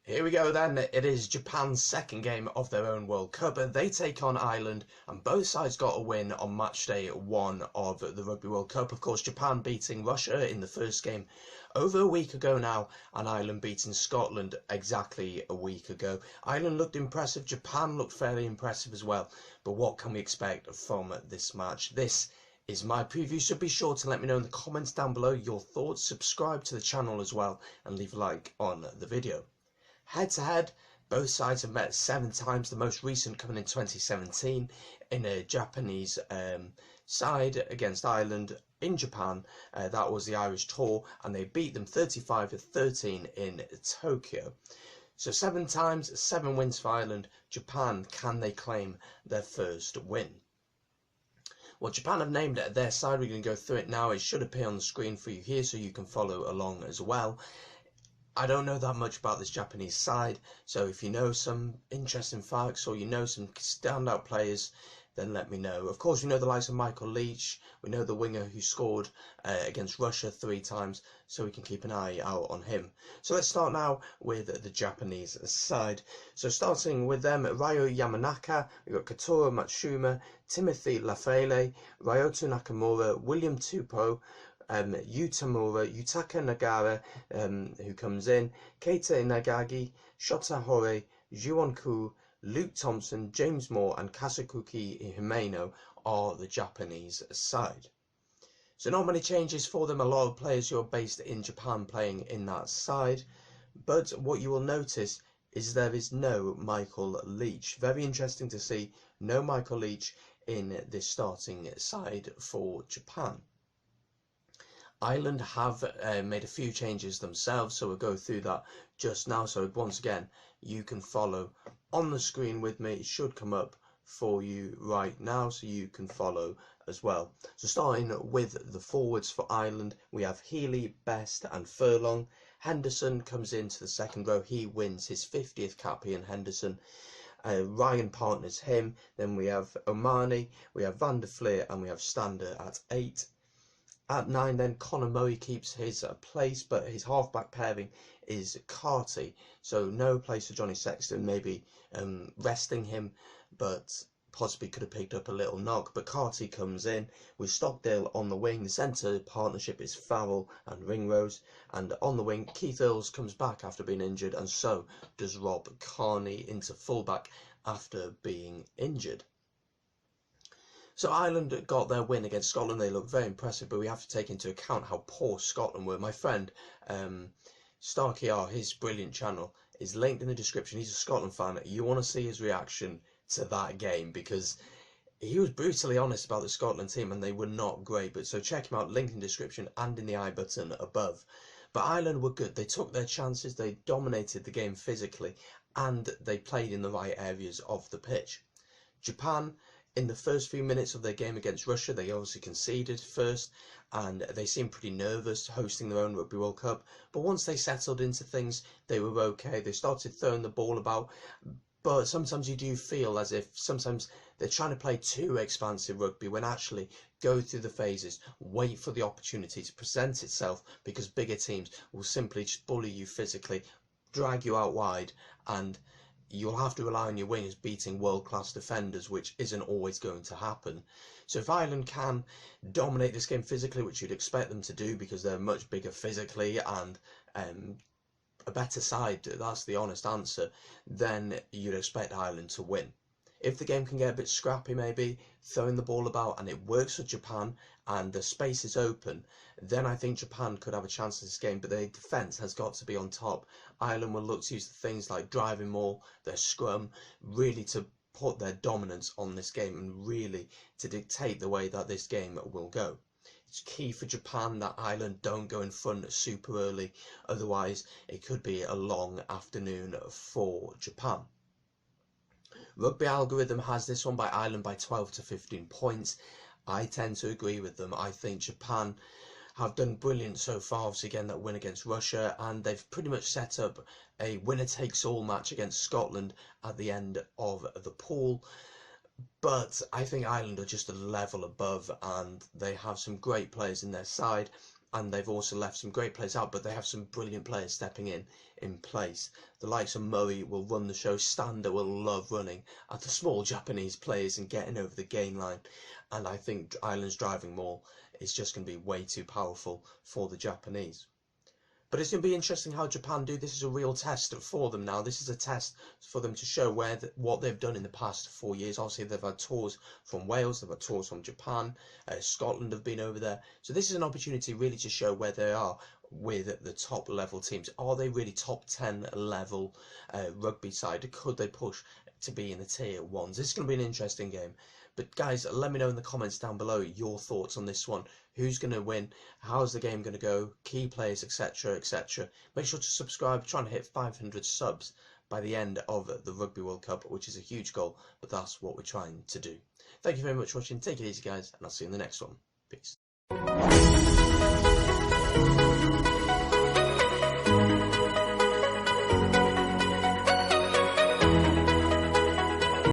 Here we go then, it is Japan's second game of their own World Cup. They take on Ireland and both sides got a win on match day 1 of the Rugby World Cup. Of course, Japan beating Russia in the first game over a week ago now, and Ireland beating Scotland exactly a week ago. Ireland looked impressive, Japan looked fairly impressive as well, but what can we expect from this match? This is my preview, so be sure to let me know in the comments down below your thoughts, subscribe to the channel as well, and leave a like on the video. Head to head, both sides have met 7 times, the most recent coming in 2017 in a Japanese side against Ireland in Japan. That was the Irish tour, and they beat them 35-13 in Tokyo. So 7 times, 7 wins for Ireland. Japan, can they claim their first win? Well, Japan have named their side. We're going to go through it now. It should appear on the screen for you here so you can follow along as well. I don't know that much about this Japanese side, so if you know some interesting facts or you know some standout players, then let me know. Of course, we know the likes of Michael Leach, we know the winger who scored against Russia 3 times, so we can keep an eye out on him. So let's start now with the Japanese side. So starting with them, Ryo Yamanaka, we've got Katora Matsushima, Timothy Lafele, Ryoto Nakamura, William Tupou, Yutaka Nagara, who comes in, Keita Nagagi, Shota Hore, Juwon Ku, Luke Thompson, James Moore and Kazuki Himeno are the Japanese side. So not many changes for them, a lot of players who are based in Japan playing in that side, but what you will notice is there is no Michael Leach. Very interesting to see no Michael Leach in this starting side for Japan. Ireland have made a few changes themselves, so we'll go through that just now. So once again, you can follow on the screen with me. It should come up for you right now, so you can follow as well. So starting with the forwards for Ireland, we have Healy, Best and Furlong. Henderson comes into the second row. He wins his 50th cap, Ian Henderson. Ryan partners him. Then we have Omani, we have Van der Fleer and we have Stander at 8. At 9 then, Conor Murray keeps his place, but his halfback pairing is Carty, so no place for Johnny Sexton, maybe resting him, but possibly could have picked up a little knock. But Carty comes in with Stockdale on the wing. The centre partnership is Farrell and Ringrose, and on the wing Keith Earls comes back after being injured, and so does Rob Kearney into fullback after being injured. So Ireland got their win against Scotland. They look very impressive, but we have to take into account how poor Scotland were. My friend Starkey R, his brilliant channel, is linked in the description. He's a Scotland fan. You want to see his reaction to that game, because he was brutally honest about the Scotland team and they were not great. But so check him out, link in the description and in the I button above. But Ireland were good. They took their chances, they dominated the game physically, and they played in the right areas of the pitch. Japan, in the first few minutes of their game against Russia, they obviously conceded first, and they seemed pretty nervous hosting their own Rugby World Cup. But once they settled into things, they were okay. They started throwing the ball about, but sometimes you do feel as if sometimes they're trying to play too expansive rugby, when actually go through the phases, wait for the opportunity to present itself, because bigger teams will simply just bully you physically, drag you out wide, and you'll have to rely on your wingers beating world-class defenders, which isn't always going to happen. So if Ireland can dominate this game physically, which you'd expect them to do because they're much bigger physically and a better side, that's the honest answer, then you'd expect Ireland to win. If the game can get a bit scrappy, maybe throwing the ball about, and it works for Japan and the space is open, then I think Japan could have a chance in this game, but their defence has got to be on top. Ireland will look to use things like driving more, their scrum, really to put their dominance on this game and really to dictate the way that this game will go. It's key for Japan that Ireland don't go in front super early, otherwise it could be a long afternoon for Japan. Rugby Algorithm has this one by Ireland by 12 to 15 points. I tend to agree with them. I think Japan have done brilliant so far, obviously again that win against Russia, and they've pretty much set up a winner-takes-all match against Scotland at the end of the pool. But I think Ireland are just a level above, and they have some great players in their side. and they've also left some great players out, but they have some brilliant players stepping in place. The likes of Murray will run the show, Stander will love running at the small Japanese players and getting over the gain line, and I think Ireland's driving maul is just going to be way too powerful for the Japanese. But it's going to be interesting how Japan do. This is a real test for them now. This is a test for them to show what they've done in the past 4 years. Obviously, they've had tours from Wales, they've had tours from Japan, Scotland have been over there. So this is an opportunity really to show where they are with the top level teams. Are they really top 10 level rugby side? Could they push to be in the tier ones? This is going to be an interesting game. But guys, let me know in the comments down below your thoughts on this one. Who's going to win? How's the game going to go? Key players, etc, etc. Make sure to subscribe. Trying to hit 500 subs by the end of the Rugby World Cup, which is a huge goal, but that's what we're trying to do. Thank you very much for watching. Take it easy, guys, and I'll see you in the next one. Peace.